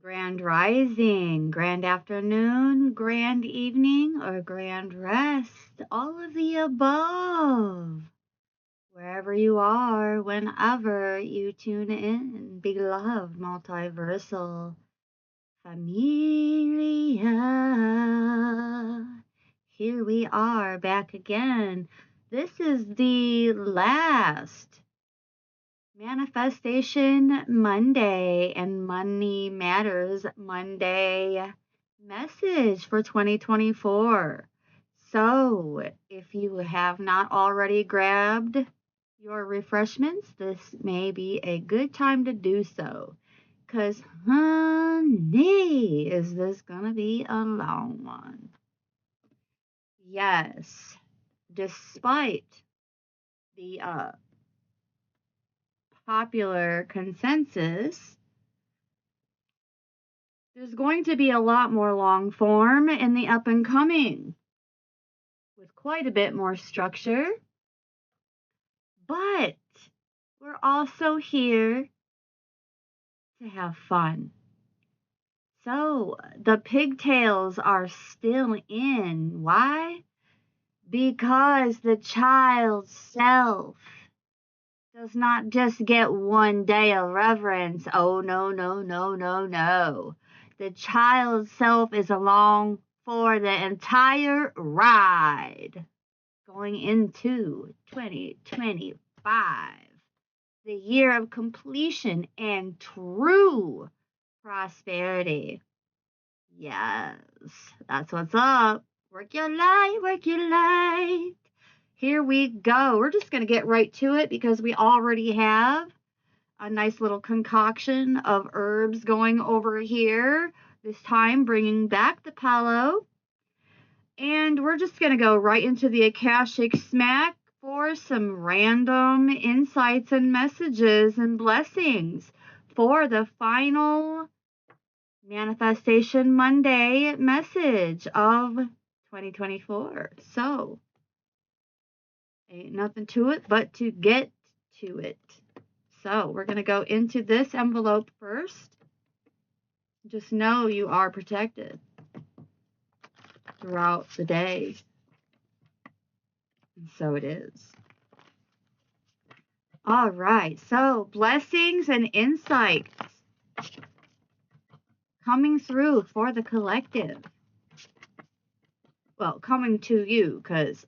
Grand rising, grand afternoon, grand evening, or grand rest. All of the above. Wherever you are, whenever you tune in, beloved multiversal familia. Here we are back again. This is the last Manifestation Monday and Money Matters Monday message for 2024. So, if you have not already grabbed your refreshments, this may be a good time to do so. Because, honey, is this going to be a long one? Yes, despite the popular consensus, there's going to be a lot more long form in the up and coming with quite a bit more structure. But we're also here to have fun. So the pigtails are still in. Why? Because the child's self does not just get one day of reverence. Oh, no, no, no, no, no. The child's self is along for the entire ride going into 2025, the year of completion and true prosperity. Yes, that's what's up. Work your light, work your light. Here we go. We're just going to get right to it because we already have a nice little concoction of herbs going over here. This time bringing back the Palo. And we're just going to go right into the Akashic Smack for some random insights and messages and blessings for the final Manifestation Monday message of 2024. So, ain't nothing to it but to get to it. So we're going to go into this envelope first. Just know you are protected throughout the day. And so it is. All right. So blessings and insights coming through for the collective. Well, coming to you because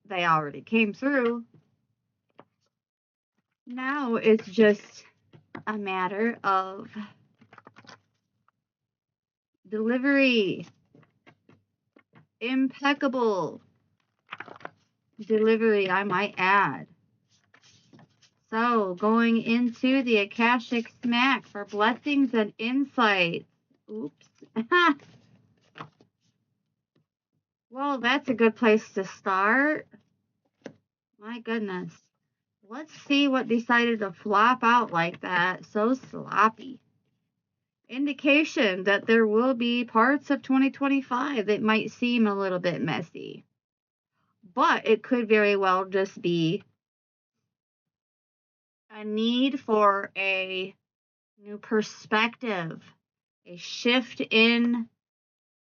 they already came through. Now it's just a matter of delivery. Impeccable delivery, I might add. So, going into the Akashic Smack for blessings and insights. Oops. Well, that's a good place to start. My goodness. Let's see what decided to flop out like that. So sloppy. Indication that there will be parts of 2025 that might seem a little bit messy. But it could very well just be a need for a new perspective, a shift in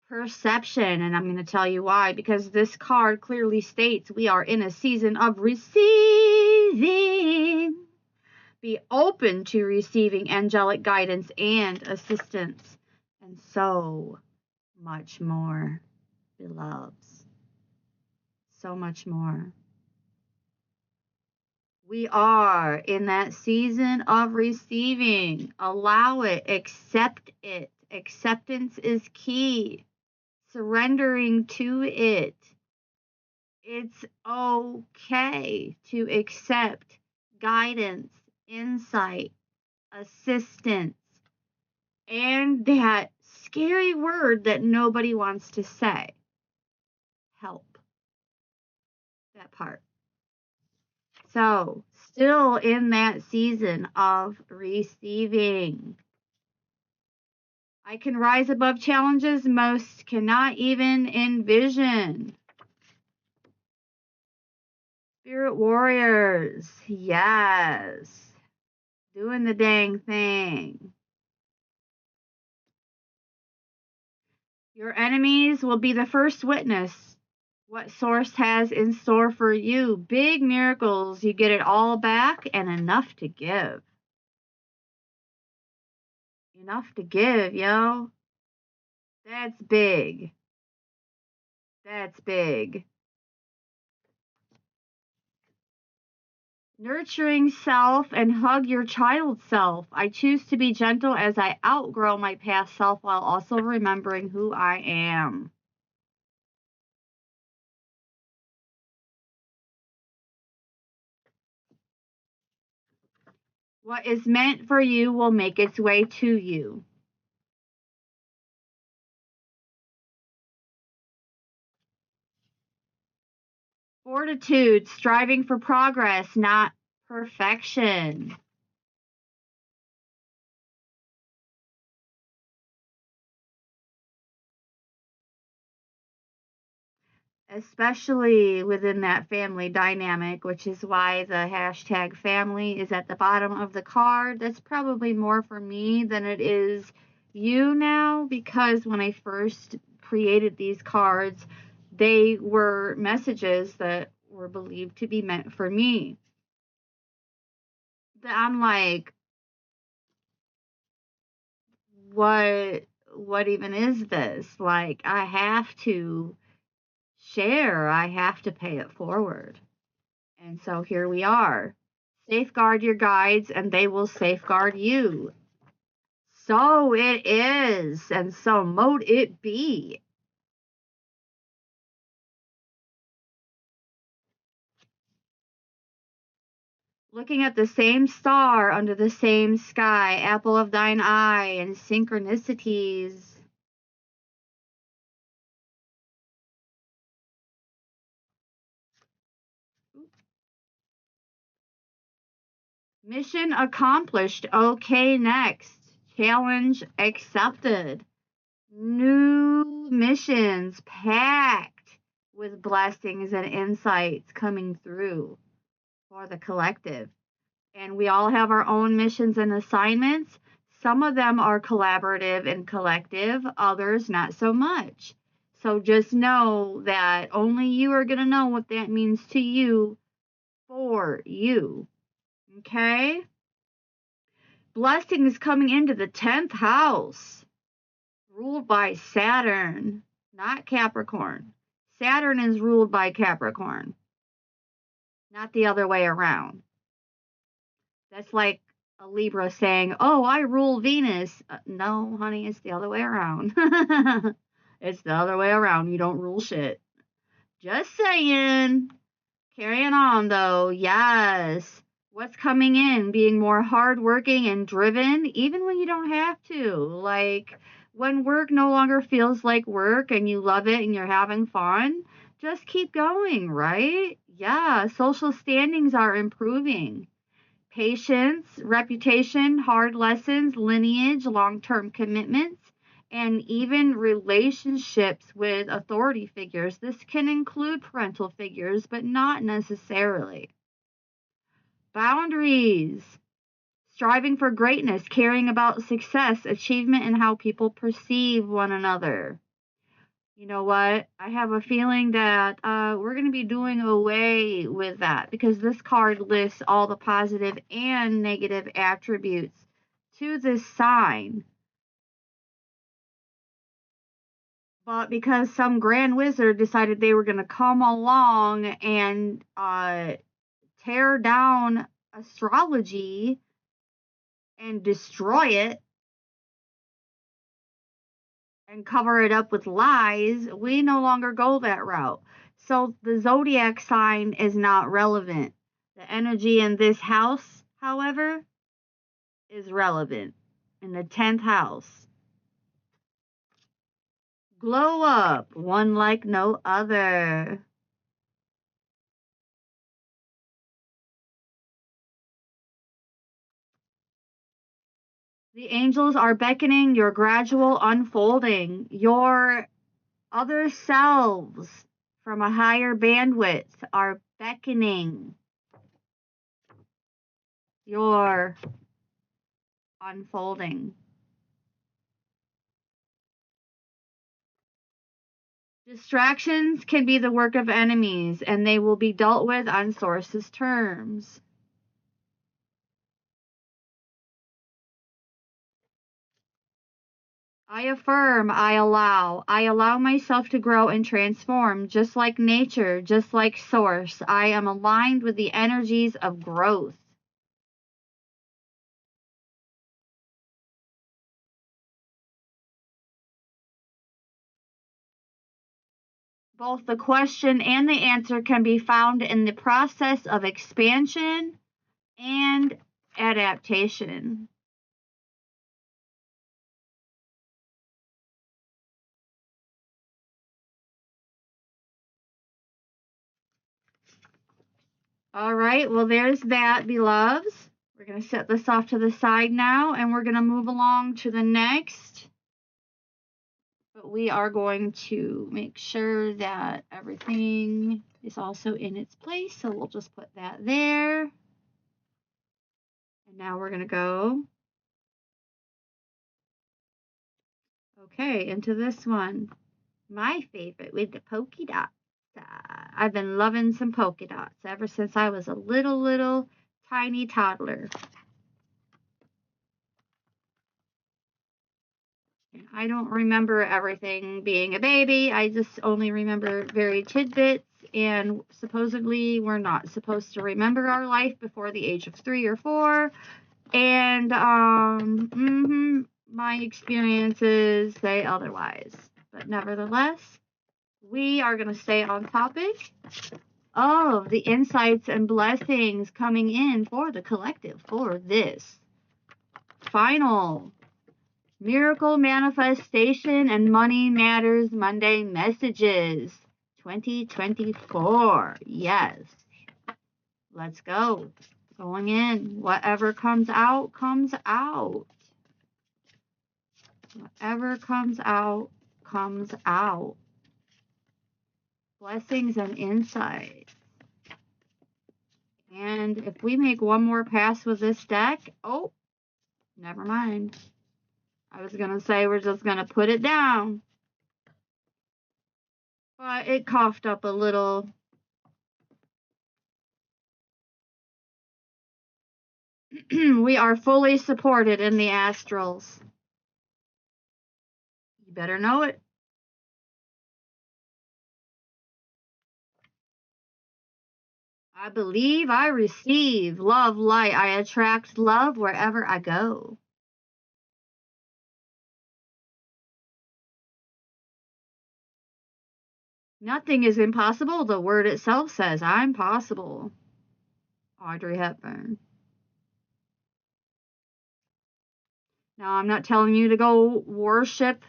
perception. And I'm going to tell you why, because this card clearly states we are in a season of receiving. Be open to receiving angelic guidance and assistance, and so much more, beloveds. So much more. We are in that season of receiving. Allow it. Accept it. Acceptance is key. Surrendering to it. It's okay to accept guidance, insight, assistance, and that scary word that nobody wants to say. Help. That part. So, still in that season of receiving. I can rise above challenges most cannot even envision. Spirit warriors, yes. Doing the dang thing. Your enemies will be the first witness what Source has in store for you. Big miracles. You get it all back and enough to give. Enough to give, yo. That's big. That's big. Nurturing self and hug your child self. I choose to be gentle as I outgrow my past self while also remembering who I am. What is meant for you will make its way to you. Fortitude, striving for progress, not perfection. Especially within that family dynamic, which is why the hashtag family is at the bottom of the card. That's probably more for me than it is you now, because when I first created these cards, they were messages that were believed to be meant for me. I'm like, what even is this? Like, I have to share, I have to pay it forward. And so here we are. Safeguard your guides and they will safeguard you. So it is, and so mote it be. Looking at the same star under the same sky, apple of thine eye, and synchronicities. Mission accomplished. Okay, next. Challenge accepted. New missions packed with blessings and insights coming through for the collective. And we all have our own missions and assignments. Some of them are collaborative and collective, others not so much. So just know that only you are going to know what that means to you for you. Okay? Blessings coming into the 10th house, ruled by Saturn, not Capricorn. Saturn is ruled by Capricorn, not the other way around. That's like a Libra saying, "Oh, I rule Venus." No, honey, it's the other way around. It's the other way around. You don't rule shit. Just saying. Carrying on, though. Yes. What's coming in? Being more hardworking and driven, even when you don't have to. Like, when work no longer feels like work and you love it and you're having fun, just keep going, right? Yeah. Social standings are improving. Patience, reputation, hard lessons, lineage, long term commitments, and even relationships with authority figures. This can include parental figures, but not necessarily. Boundaries, striving for greatness, caring about success, achievement, and how people perceive one another. You know what? I have a feeling that we're going to be doing away with that because this card lists all the positive and negative attributes to this sign. But because some grand wizard decided they were going to come along and tear down astrology and destroy it and cover it up with lies, we no longer go that route. So the zodiac sign is not relevant. The energy in this house, however, is relevant. In the 10th house. Glow up, one like no other. The angels are beckoning your gradual unfolding. Your other selves from a higher bandwidth are beckoning your unfolding. Distractions can be the work of enemies, and they will be dealt with on Source's terms. I affirm, I allow myself to grow and transform, just like nature, just like Source. I am aligned with the energies of growth. Both the question and the answer can be found in the process of expansion and adaptation. All right, well, there's that, beloveds. We're going to set this off to the side now, and we're going to move along to the next. But we are going to make sure that everything is also in its place, so we'll just put that there. And now we're going to go, okay, into this one. My favorite with the polka dots. I've been loving some polka dots ever since I was a little tiny toddler. I don't remember everything being a baby. I just only remember very tidbits, and supposedly we're not supposed to remember our life before the age of 3 or 4. And my experiences say otherwise. But nevertheless, we are going to stay on topic of the insights and blessings coming in for the collective for this final Miracle Manifestation and Money Matters Monday Messages 2024. Yes. Let's go. Going in. Whatever comes out, comes out. Whatever comes out, comes out. Blessings and insight. And if we make one more pass with this deck, oh, never mind. I was going to say we're just going to put it down. But it coughed up a little. We are fully supported in the astrals. You better know it. I believe I receive love, light. I attract love wherever I go. Nothing is impossible. The word itself says, I'm possible. Audrey Hepburn. Now, I'm not telling you to go worship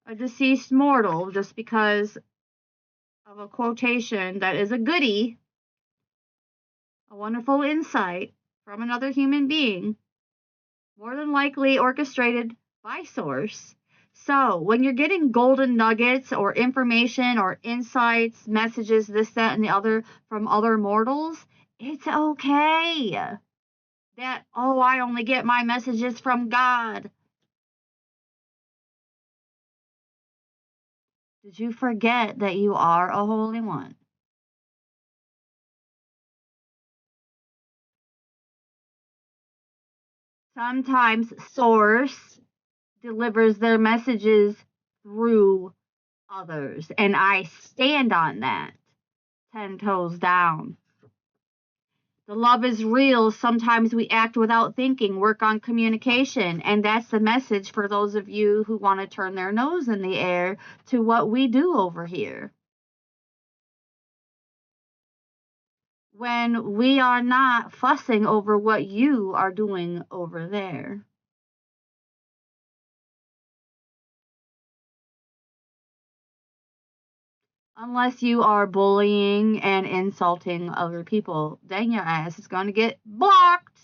a deceased mortal just because of a quotation that is a goodie, a wonderful insight from another human being, more than likely orchestrated by Source. So, when you're getting golden nuggets or information or insights, messages, this, that, and the other from other mortals, it's okay. That, oh, I only get my messages from God. Did you forget that you are a Holy One? Sometimes Source delivers their messages through others, and I stand on that 10 toes down. The love is real. Sometimes we act without thinking, work on communication, and that's the message for those of you who want to turn their nose in the air to what we do over here. When we are not fussing over what you are doing over there. Unless you are bullying and insulting other people, then your ass is going to get blocked.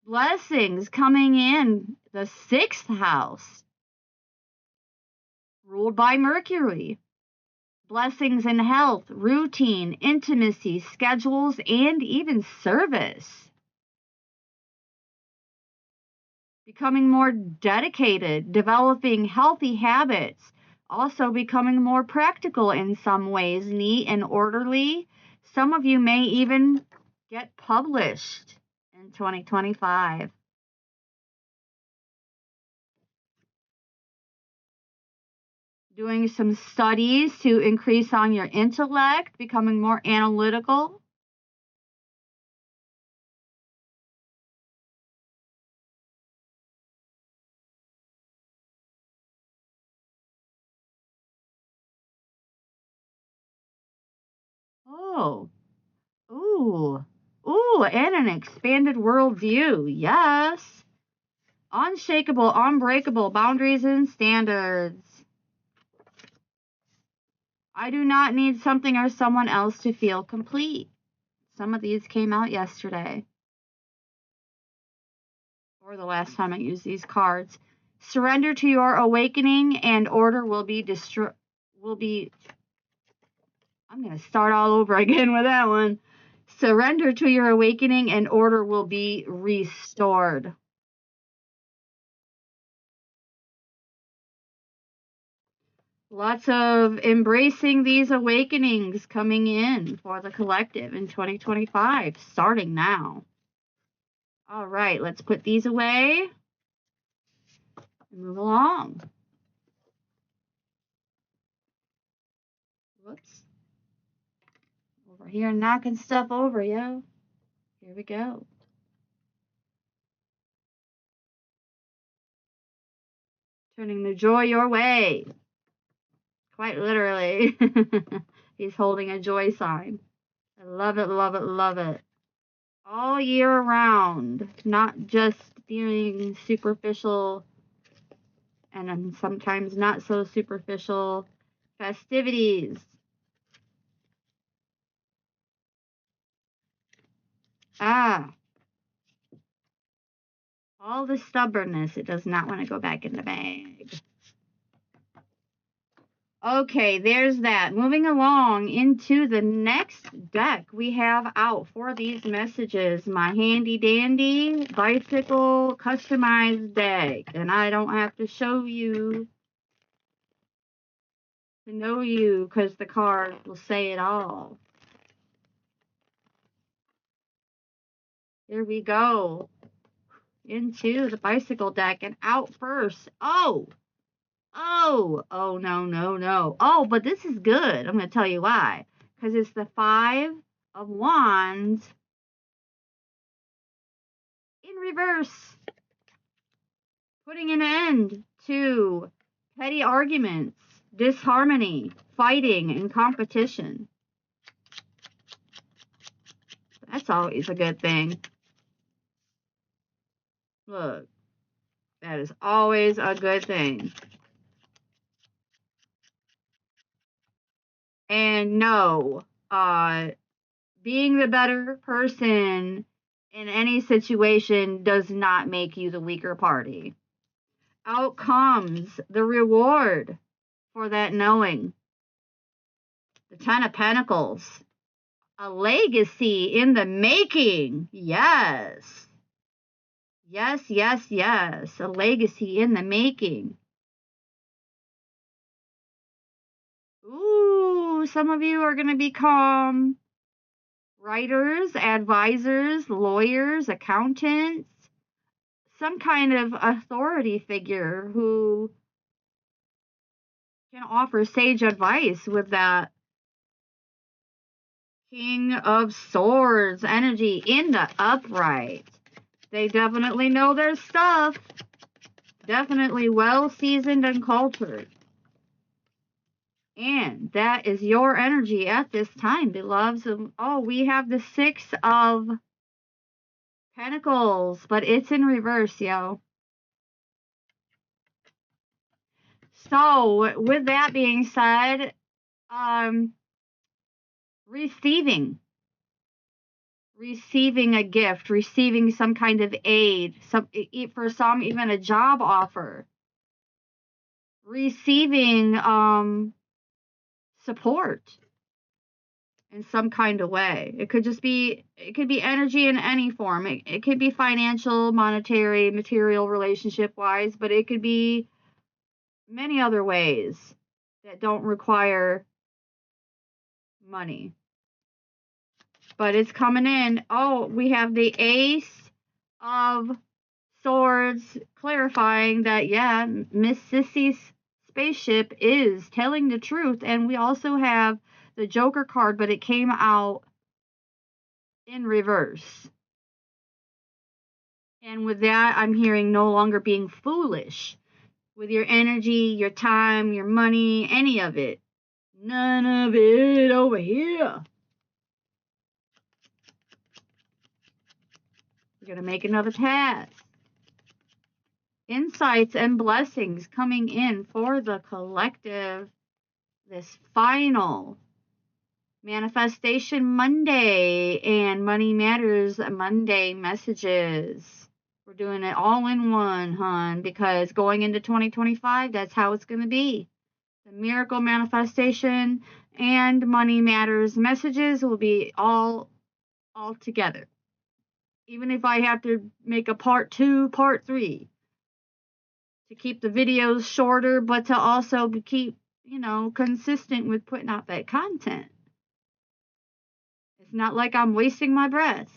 Blessings coming in the 6th house, ruled by Mercury. Blessings in health, routine, intimacy, schedules, and even service. becoming more dedicated, developing healthy habits, also becoming more practical in some ways, neat and orderly. Some of you may even get published in 2025. Doing some studies to increase on your intellect, becoming more analytical. Oh, ooh, ooh, and an expanded worldview. Yes. Unshakable, unbreakable boundaries and standards. I do not need something or someone else to feel complete. Some of these came out yesterday, or the last time I used these cards. Surrender to your awakening and order will be I'm going to start all over again with that one. Surrender to your awakening and order will be restored. Lots of embracing these awakenings coming in for the collective in 2025, starting now. All right, let's put these away and move along. Whoops. Over here, knocking stuff over, yo. Here we go. Turning the joy your way. Quite literally. He's holding a joy sign. I love it, love it, love it. All year round, not just during superficial and sometimes not so superficial festivities. Ah, all the stubbornness. It does not want to go back in the bag. Okay, there's that. Moving along into the next deck we have out for these messages, my handy dandy bicycle customized deck. And I don't have to show you to know you because the card will say it all. Here we go into the bicycle deck and out first. Oh, no, no, no. Oh, but this is good. I'm going to tell you why. Because it's the 5 of Wands in reverse. Putting an end to petty arguments, disharmony, fighting, and competition. That's always a good thing. Look, that is always a good thing. And no, being the better person in any situation does not make you the weaker party. Out comes the reward for that knowing. The 10 of Pentacles. A legacy in the making. Yes. Yes, yes, yes. A legacy in the making. Ooh, some of you are going to become writers, advisors, lawyers, accountants, some kind of authority figure who can offer sage advice with that King of Swords energy in the upright. They definitely know their stuff. Definitely well seasoned and cultured. And that is your energy at this time, beloveds. Oh, we have the 6 of Pentacles, but it's in reverse, yo. So, with that being said, receiving a gift, receiving some kind of aid, for some even a job offer, receiving support in some kind of way. It could be energy in any form. It could be financial, monetary, material, relationship wise, but it could be many other ways that don't require money. But it's coming in. Oh, we have the Ace of Swords clarifying that, yeah, Miss Sissy's spaceship is telling the truth. And we also have the Joker card, but it came out in reverse. And with that, I'm hearing no longer being foolish with your energy, your time, your money, any of it. None of it over here. We're going to make another pass. Insights and blessings coming in for the collective. This final Manifestation Monday and Money Matters Monday messages. We're doing it all in one, hon, because going into 2025, that's how it's going to be. The Miracle Manifestation and Money Matters messages will be all together. Even if I have to make a part 2, part 3, to keep the videos shorter, but to also keep, consistent with putting out that content. It's not like I'm wasting my breath.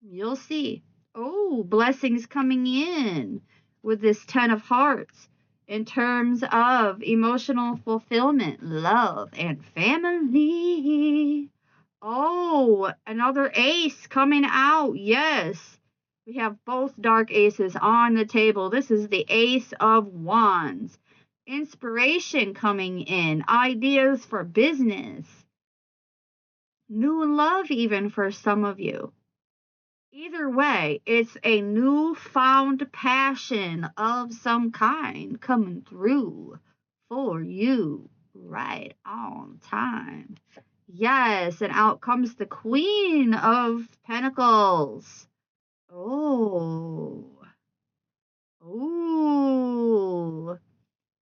You'll see. Oh, blessings coming in with this 10 of Hearts in terms of emotional fulfillment, love, and family. Oh, another ace coming out. Yes. We have both dark aces on the table. This is the Ace of Wands. Inspiration coming in. Ideas for business. New love even for some of you. Either way, it's a newfound passion of some kind coming through for you right on time. Yes, and out comes the Queen of Pentacles. Oh.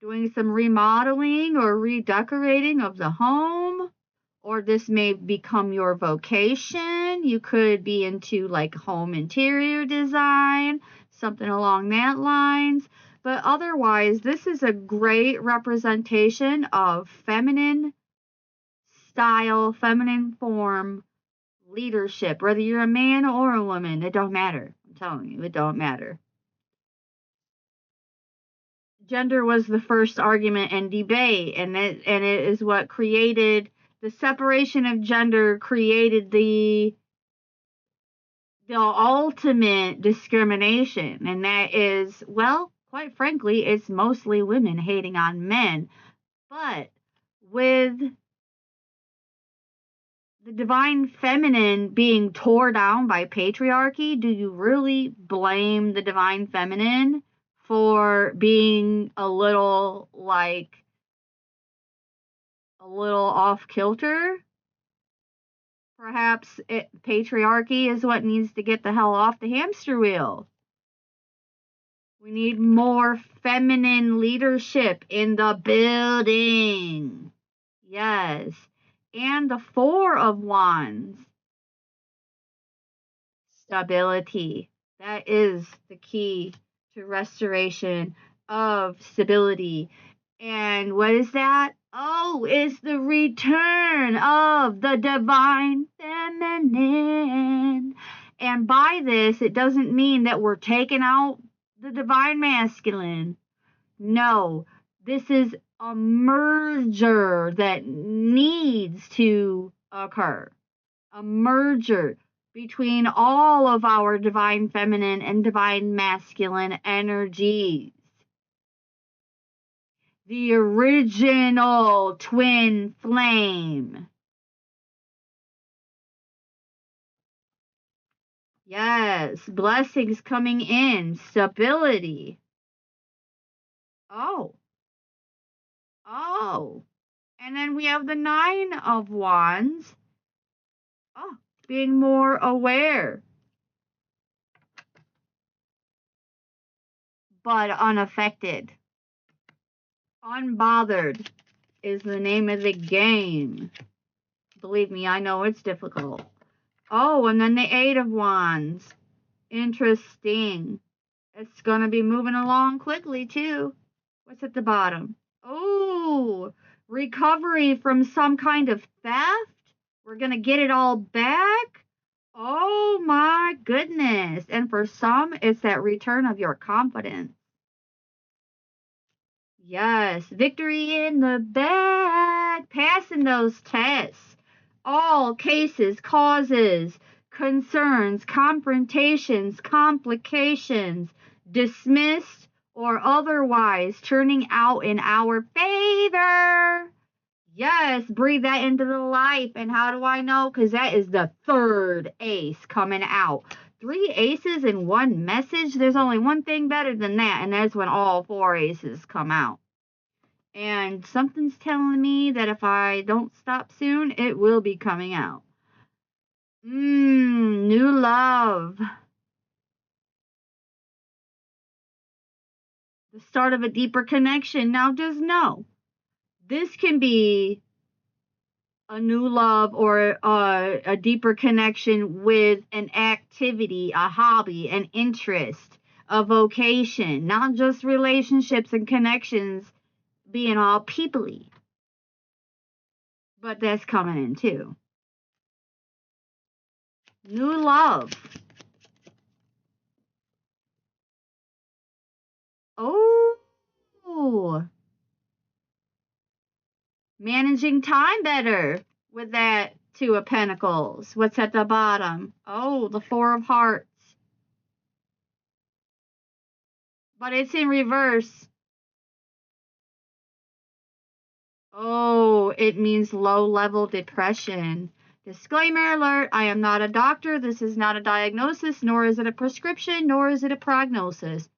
Doing some remodeling or redecorating of the home. Or this may become your vocation. You could be into like home interior design, something along that lines. But otherwise, this is a great representation of feminine style, feminine form leadership. Whether you're a man or a woman, it don't matter. I'm telling you, it don't matter. Gender was the first argument and debate, and it is what created the separation of gender, created the ultimate discrimination, and that is, well, quite frankly, it's mostly women hating on men. But with the divine feminine being torn down by patriarchy, do you really blame the divine feminine for being a little off kilter? Perhaps patriarchy is what needs to get the hell off the hamster wheel. We need more feminine leadership in the building. Yes. And the Four of Wands. Stability. That is the key to restoration of stability. And what is that? Oh, it's the return of the divine feminine. And by this, it doesn't mean that we're taking out the divine masculine. No, this is a merger that needs to occur. A merger between all of our divine feminine and divine masculine energies. The original twin flame. Yes, blessings coming in, stability. Oh. And then we have the Nine of Wands. Oh, being more aware. But unaffected. Unbothered is the name of the game. Believe me, I know it's difficult. Oh, and then the Eight of Wands. Interesting. It's going to be moving along quickly, too. What's at the bottom? Oh, recovery from some kind of theft. We're going to get it all back. Oh, my goodness. And for some, it's that return of your confidence. Yes, victory in the bag. Passing those tests. All cases, causes, concerns, confrontations, complications, dismissed or otherwise turning out in our favor. Yes, breathe that into the life. And how do I know? Because that is the third ace coming out. 3 aces in one message. There's only one thing better than that, and that's when all 4 aces come out. And something's telling me that if I don't stop soon, it will be coming out. New love. The start of a deeper connection. Now, just know, this can be a new love or a deeper connection with an activity, a hobby, an interest, a vocation, not just relationships and connections being all peoply. But that's coming in too. New love. Oh, managing time better with that 2 of Pentacles. What's at the bottom? Oh, the 4 of Hearts. But it's in reverse. Oh, it means low-level depression. Disclaimer alert, I am not a doctor. This is not a diagnosis, nor is it a prescription, nor is it a prognosis.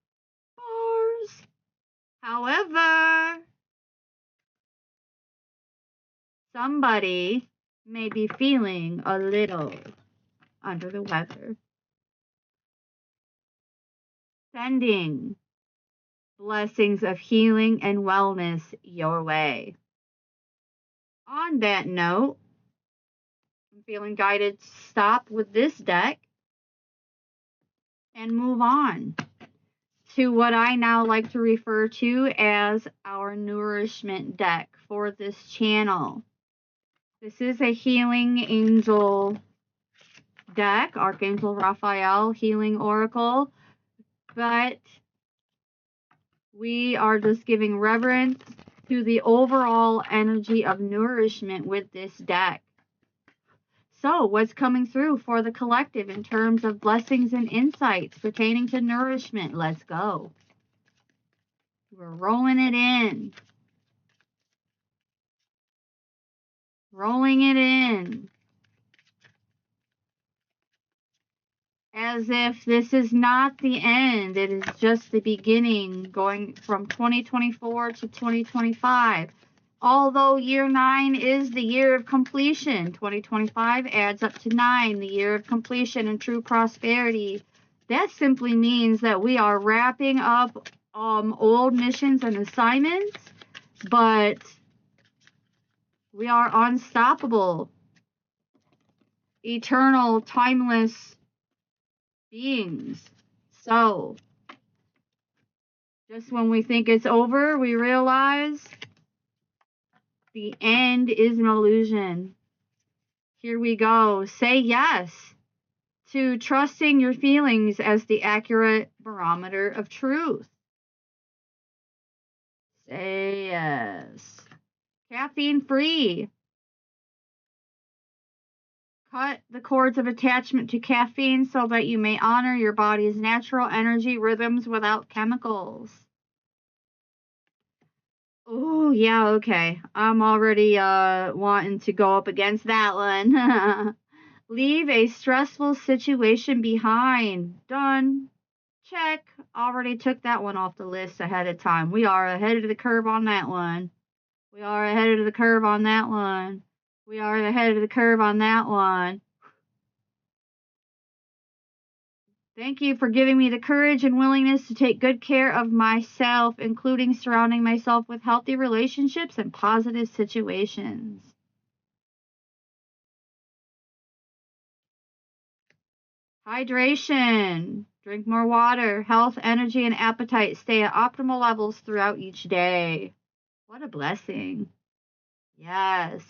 Bars. However, somebody may be feeling a little under the weather. Sending blessings of healing and wellness your way. On that note, I'm feeling guided to stop with this deck and move on to what I now like to refer to as our nourishment deck for this channel. This is a healing angel deck, Archangel Raphael, healing oracle, but we are just giving reverence to the overall energy of nourishment with this deck. So, what's coming through for the collective in terms of blessings and insights pertaining to nourishment? Let's go. We're rolling it in. Rolling it in. As if this is not the end. It is just the beginning, going from 2024 to 2025. Although year 9 is the year of completion, 2025 adds up to 9, the year of completion and true prosperity. That simply means that we are wrapping up old missions and assignments, but we are unstoppable, eternal, timeless beings. So, just when we think it's over, we realize the end is an illusion. Here we go. Say yes to trusting your feelings as the accurate barometer of truth. Say yes. Caffeine free. Cut the cords of attachment to caffeine so that you may honor your body's natural energy rhythms without chemicals. Oh, yeah, okay. I'm already wanting to go up against that one. Leave a stressful situation behind. Done. Check. Already took that one off the list ahead of time. We are ahead of the curve on that one. We are ahead of the curve on that one. We are ahead of the curve on that one. Thank you for giving me the courage and willingness to take good care of myself, including surrounding myself with healthy relationships and positive situations. Hydration. Drink more water. Health, energy, and appetite stay at optimal levels throughout each day. What a blessing. Yes.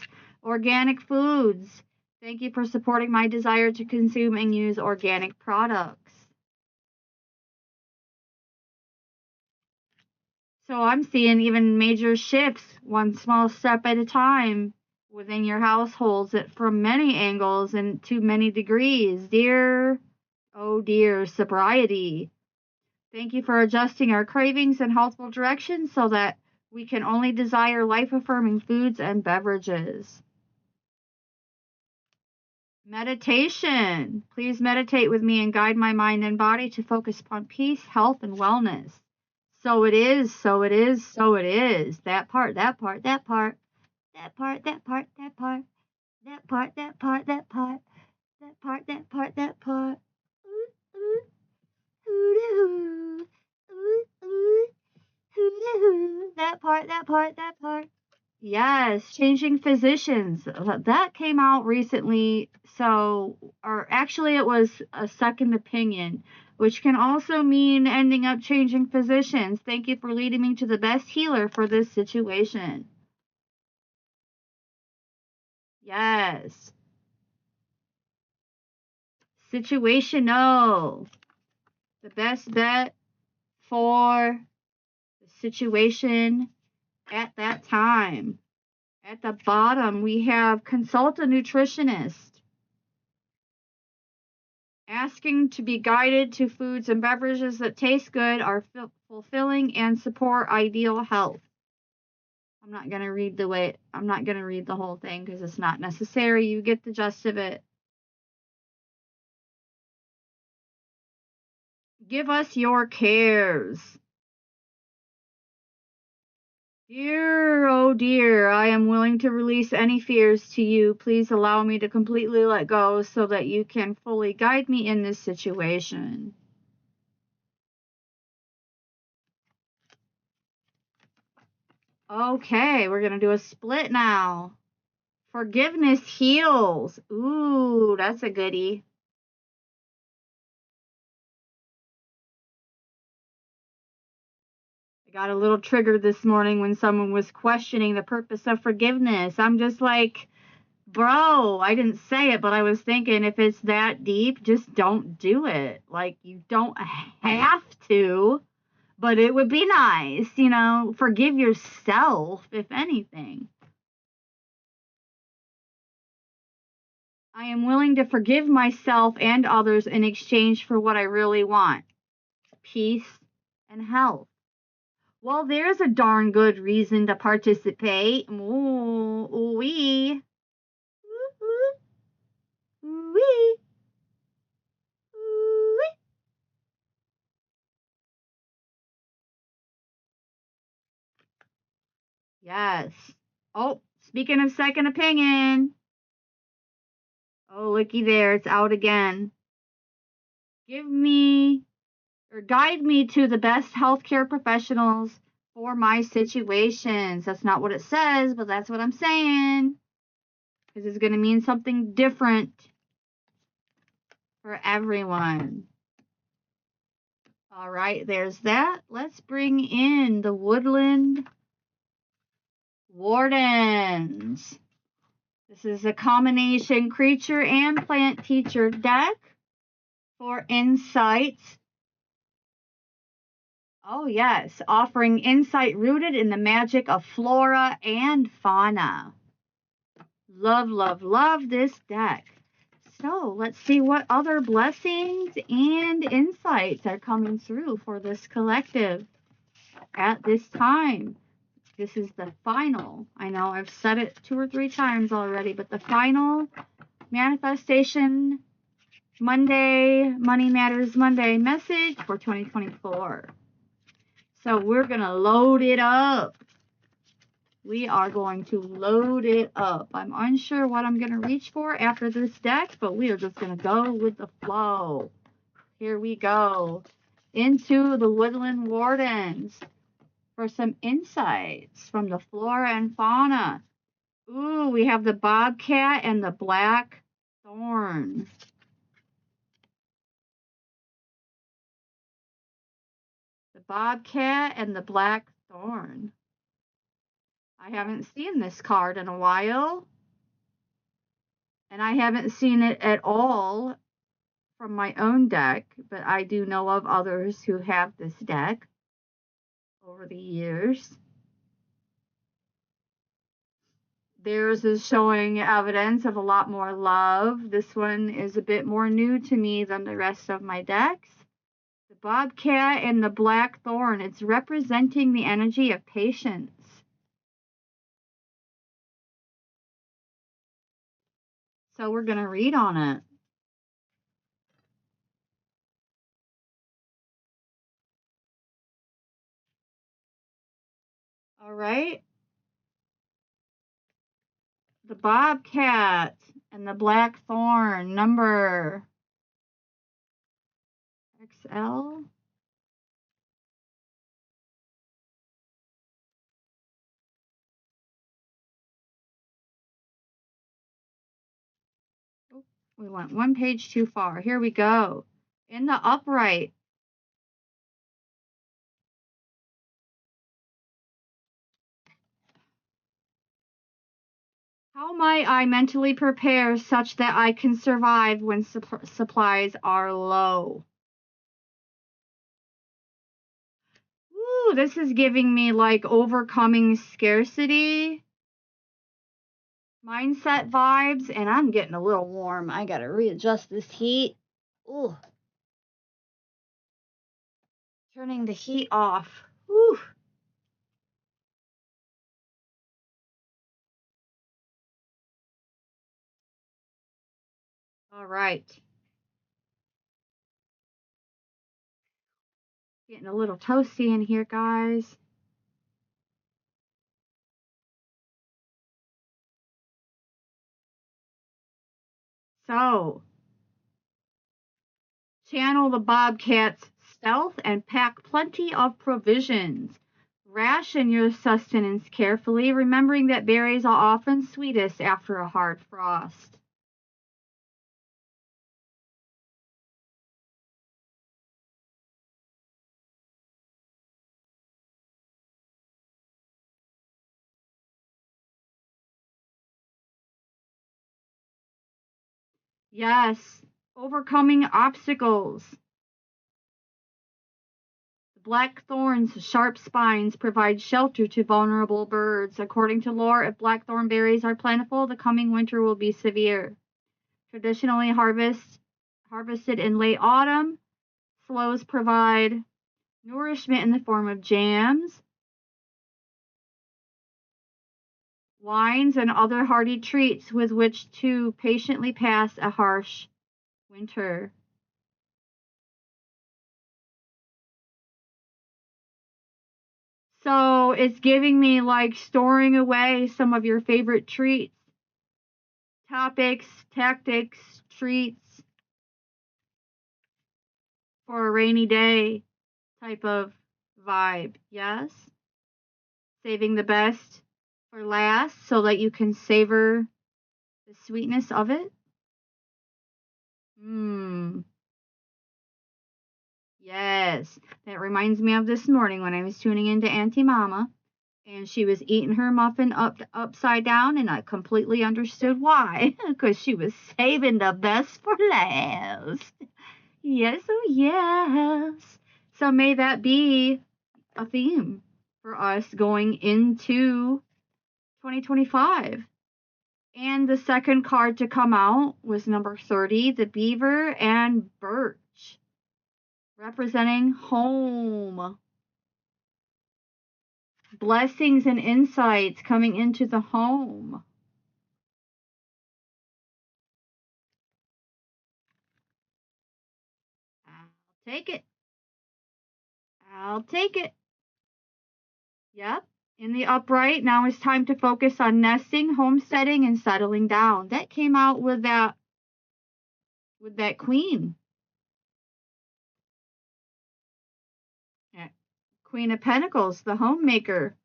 Organic foods. Thank you for supporting my desire to consume and use organic products. So I'm seeing even major shifts, one small step at a time within your households from many angles and to many degrees. Oh dear, sobriety. Thank you for adjusting our cravings and healthful directions so that we can only desire life-affirming foods and beverages. Meditation. Please meditate with me and guide my mind and body to focus upon peace, health, and wellness. So it is, so it is, so it is. That part, that part, that part, that part, that part, that part, that part, that part, that part, that part, that part, that part. That part, that part, that part. Yes, changing physicians. That came out recently. So, or actually, it was a second opinion, which can also mean ending up changing physicians. Thank you for leading me to the best healer for this situation. Yes. Situational. The best bet for the situation at that time. At the bottom, we have consult a nutritionist. Asking to be guided to foods and beverages that taste good, are fulfilling, and support ideal health. I'm not going to read the whole thing because it's not necessary. You get the gist of it. Give us your cares. Dear, oh dear, I am willing to release any fears to you. Please allow me to completely let go so that you can fully guide me in this situation. Okay, we're going to do a split now. Forgiveness heals. Ooh, that's a goodie. I got a little triggered this morning when someone was questioning the purpose of forgiveness. I'm just like, bro, I didn't say it, but I was thinking if it's that deep, just don't do it. Like, you don't have to, but it would be nice, forgive yourself, if anything. I am willing to forgive myself and others in exchange for what I really want: peace and health. Well, there's a darn good reason to participate. Ooh, wee. Ooh, wee. Ooh, wee. Yes. Oh, speaking of second opinion. Oh, looky there. It's out again. Give me or guide me to the best healthcare professionals for my situations. That's not what it says, but that's what I'm saying. Because it's going to mean something different for everyone. All right, there's that. Let's bring in the Woodland Wardens. This is a combination creature and plant teacher deck for insights. Oh, yes, offering insight rooted in the magic of flora and fauna. Love, love, love this deck. So let's see what other blessings and insights are coming through for this collective at this time. This is the final. I know I've said it 2 or 3 times already, but the final manifestation Monday, Money Matters Monday message for 2024. So we're going to load it up. We are going to load it up. I'm unsure what I'm going to reach for after this deck, but we are just going to go with the flow. Here we go. Into the Woodland Wardens for some insights from the flora and fauna. Ooh, we have the bobcat and the black thorn. Bobcat and the Blackthorn. I haven't seen this card in a while. And I haven't seen it at all from my own deck, but I do know of others who have this deck over the years. Theirs is showing evidence of a lot more love. This one is a bit more new to me than the rest of my decks. The Bobcat and the Blackthorn, it's representing the energy of patience. So we're going to read on it. All right. The Bobcat and the Blackthorn, number XL. Oh, we went one page too far. Here we go. In the upright. How might I mentally prepare such that I can survive when supplies are low? Ooh, this is giving me like overcoming scarcity mindset vibes, and I'm getting a little warm. I gotta readjust this heat. Ooh. Turning the heat off. Ooh. All right. Getting a little toasty in here, guys. So, channel the Bobcat's stealth and pack plenty of provisions. Ration your sustenance carefully, remembering that berries are often sweetest after a hard frost. Yes, overcoming obstacles. The blackthorn's sharp spines provide shelter to vulnerable birds. According to lore, if blackthorn berries are plentiful, the coming winter will be severe. Traditionally harvested in late autumn, sloes provide nourishment in the form of jams, wines, and other hearty treats with which to patiently pass a harsh winter. So it's giving me like storing away some of your favorite treats, topics, tactics, treats for a rainy day type of vibe. Yes? Saving the best for last so that you can savor the sweetness of it. Yes. That reminds me of this morning when I was tuning into Auntie Mama and she was eating her muffin upside down, and I completely understood why, because she was saving the best for last. Yes, oh yes. So may that be a theme for us going into 2025. And the second card to come out was number 30, the Beaver and Birch, representing home. Blessings and insights coming into the home. I'll take it. I'll take it. Yep. In the upright, now it's time to focus on nesting, homesteading, and settling down. That came out with that queen. Yeah. Queen of Pentacles, the homemaker.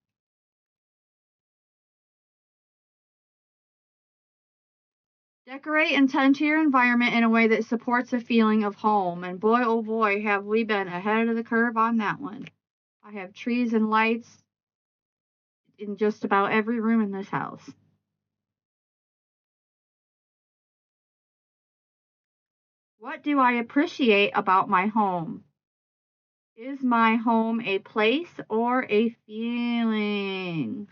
Decorate and tend to your environment in a way that supports a feeling of home. And boy, oh boy, have we been ahead of the curve on that one. I have trees and lights in just about every room in this house. What do I appreciate about my home? Is my home a place or a feeling?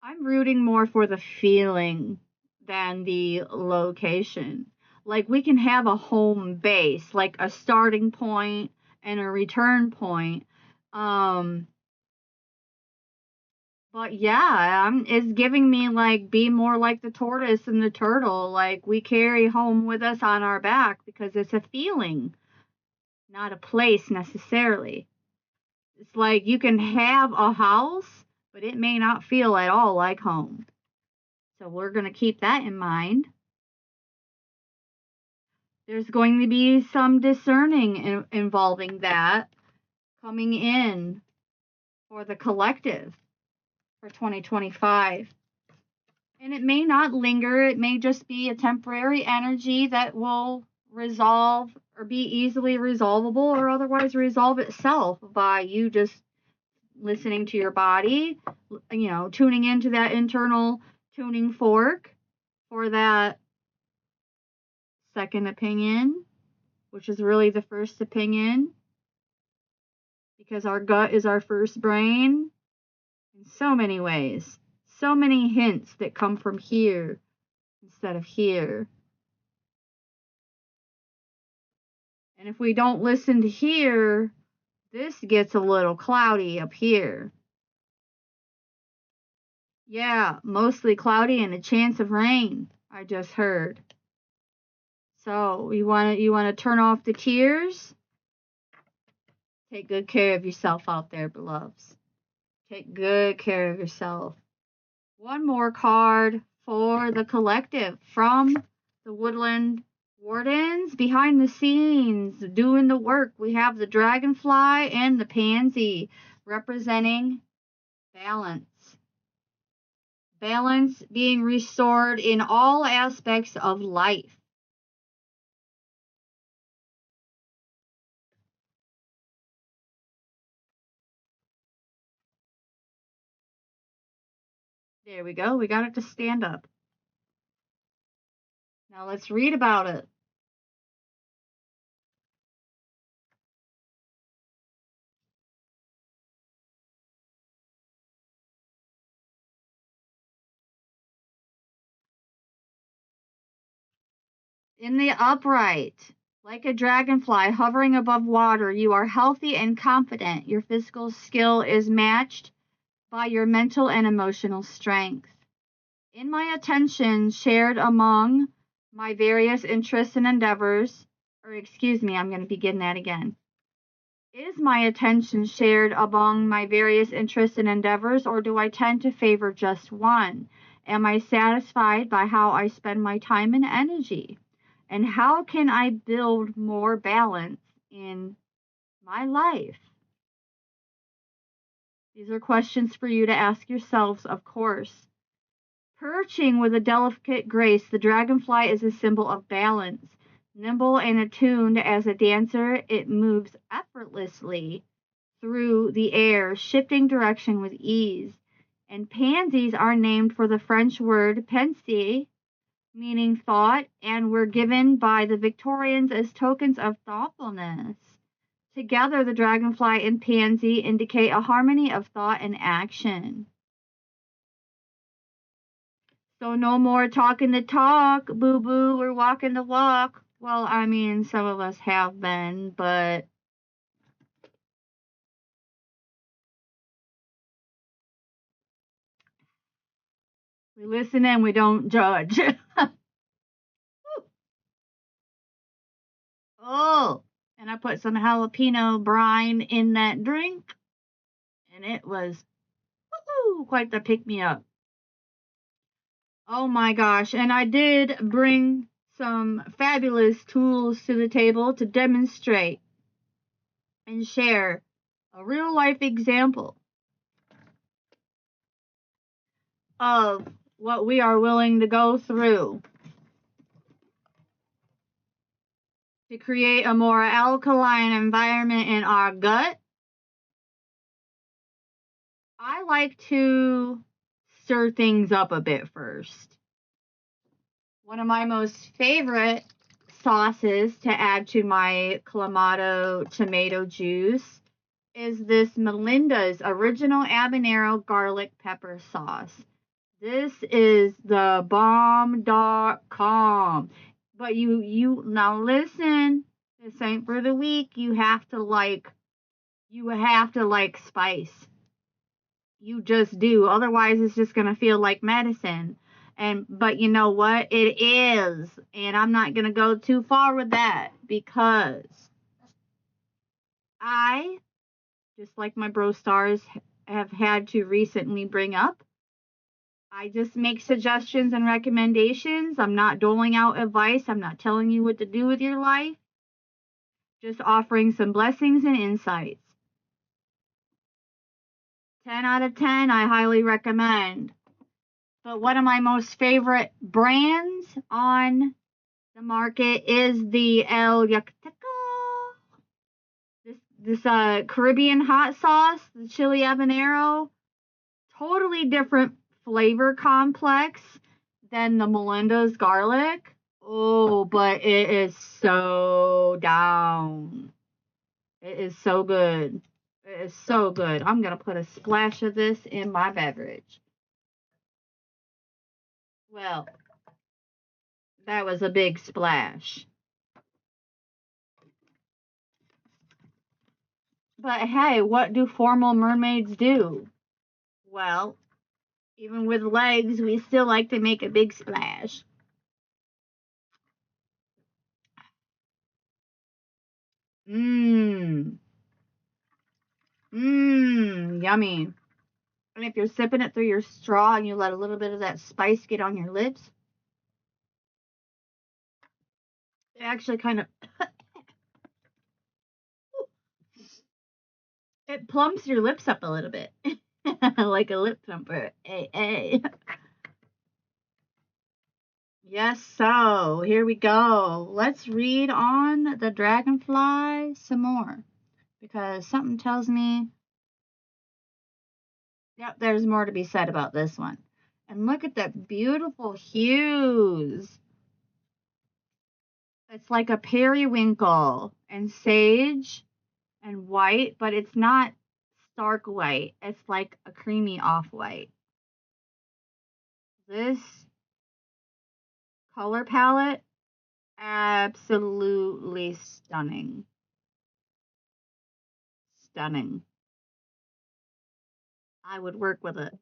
I'm rooting more for the feeling than the location. Like we can have a home base, like a starting point and a return point. Um, but yeah, it's giving me like be more like the tortoise and the turtle. Like we carry home with us on our back because it's a feeling, not a place necessarily. It's like you can have a house, but it may not feel at all like home. So we're going to keep that in mind. There's going to be some discerning involving that coming in for the collective for 2025. And it may not linger, it may just be a temporary energy that will resolve or be easily resolvable or otherwise resolve itself by you just listening to your body, tuning into that internal tuning fork for that second opinion, which is really the first opinion, because our gut is our first brain in so many ways. So many hints that come from here instead of here. And if we don't listen to here, this gets a little cloudy up here. Yeah, mostly cloudy and a chance of rain, I just heard. So you want to turn off the tears? Take good care of yourself out there, beloveds. Take good care of yourself. One more card for the collective from the Woodland Wardens. Behind the scenes, doing the work, we have the dragonfly and the pansy representing balance. Balance being restored in all aspects of life. There we go. We got it to stand up. Now let's read about it. In the upright, like a dragonfly hovering above water, you are healthy and confident. Your physical skill is matched by your mental and emotional strength. In my attention shared among my various interests and endeavors, I'm going to begin that again. Is my attention shared among my various interests and endeavors, or do I tend to favor just one? Am I satisfied by how I spend my time and energy? And how can I build more balance in my life? These are questions for you to ask yourselves, of course. Perching with a delicate grace, the dragonfly is a symbol of balance. Nimble and attuned as a dancer, it moves effortlessly through the air, shifting direction with ease. And pansies are named for the French word penser, meaning thought, and were given by the Victorians as tokens of thoughtfulness. Together, the dragonfly and pansy indicate a harmony of thought and action. So no more talking the talk, boo boo, we're walking the walk. Well, I mean, some of us have been, but we listen and we don't judge. Oh, and I put some jalapeno brine in that drink, and it was quite the pick me up. Oh my gosh, and I did bring some fabulous tools to the table to demonstrate and share a real life example of what we are willing to go through to create a more alkaline environment in our gut, I like to stir things up a bit first. One of my most favorite sauces to add to my Clamato tomato juice is this Melinda's Original Habanero Garlic Pepper Sauce. This is the bomb.com. But you now listen, this ain't for the weak. You have to like spice. You just do. Otherwise it's just gonna feel like medicine. But you know what? It is. And I'm not gonna go too far with that because I, just like my bro stars have had to recently bring up, I just make suggestions and recommendations. I'm not doling out advice. I'm not telling you what to do with your life. Just offering some blessings and insights. 10 out of 10, I highly recommend. But one of my most favorite brands on the market is the El Yucateco. This Caribbean hot sauce, the chili habanero. Totally different flavor complex than the Melinda's garlic. Oh, but it is so down. It is so good. It is so good. I'm going to put a splash of this in my beverage. Well, that was a big splash. But hey, what do formal mermaids do? Well, even with legs, we still like to make a big splash. Mmm. Mmm. Yummy. And if you're sipping it through your straw and you let a little bit of that spice get on your lips, it actually kind of it plumps your lips up a little bit. Like a lip plumper. Hey, hey. Yes, so here we go. Let's read on the dragonfly some more. Because something tells me, yep, there's more to be said about this one. And look at that beautiful hues. It's like a periwinkle and sage and white, but it's not stark white. It's like a creamy off-white. This color palette, absolutely stunning. Stunning. I would work with it.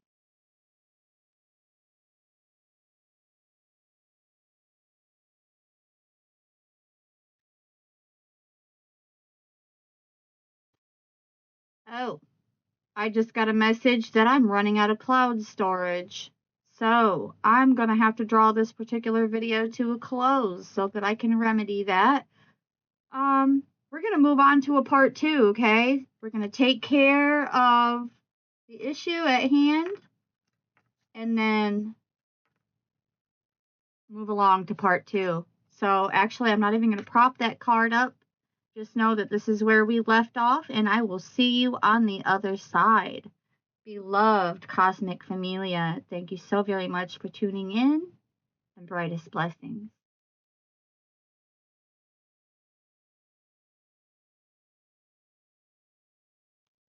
Oh, I just got a message that I'm running out of cloud storage. So I'm going to have to draw this particular video to a close so that I can remedy that. We're going to move on to a part 2, okay? We're going to take care of the issue at hand and then move along to part 2. So actually, I'm not even going to prop that card up. Just know that this is where we left off, and I will see you on the other side. Beloved Cosmic Familia, thank you so very much for tuning in, and brightest blessings.